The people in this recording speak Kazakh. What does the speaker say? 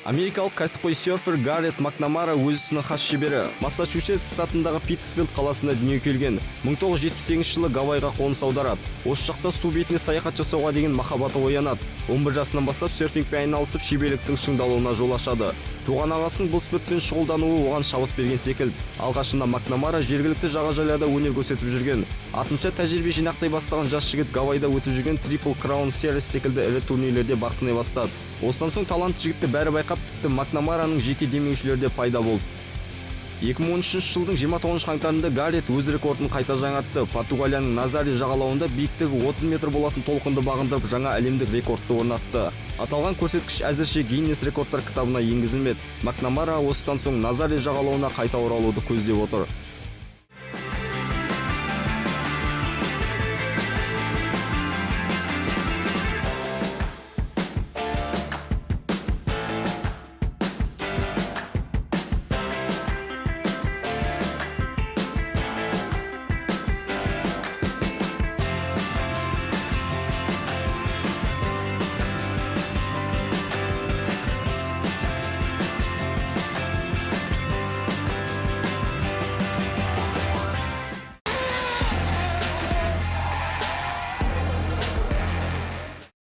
Америкалық кәсіпқой серфер Гаррет Макнамара өз ісінің хас шебері. Массачусетс штатындағы Питтсфилд қаласында дүниеге келген. 1978 жылы Гавайға қоныс аударады. Осы жақта су бетіне саяхат жасауға деген махаббаты оянады. 11 жасынан бастап серфингпен айналысып шеберліктің шыңдалуына жол ашады. Туған ағасының бұл спортпен шұғылдануы оған шабыт берген секілді. Алғашында Макнамара жергілікті жағажайларда өнер көрсетіп жүрген. Артынша тәжірибе жинақтай бастаған жас жігіт Гавайда өтіп жүрген Triple Crown Series секілді ірі турнирлерде бақ сынай бастады. Осыдан соң талант жігітті бәрі байқап, тіпті Макнамараның жеке демеушілері де пайда болды. 2013 жылдың 29 қаңтарында Гаррет өз рекордын қайта жаңартты. Португалияның Назаре жағалауында биіктігі 30 метр болатын толқынды бағындырып жаңа әлемдік рекордты орнатты. Аталған көрсеткіш әзірше Гиннес рекордтар кітабына енгізілмеді. Макнамара осыдан соң Назаре жағалауына қайта оралуды көздеп отыр.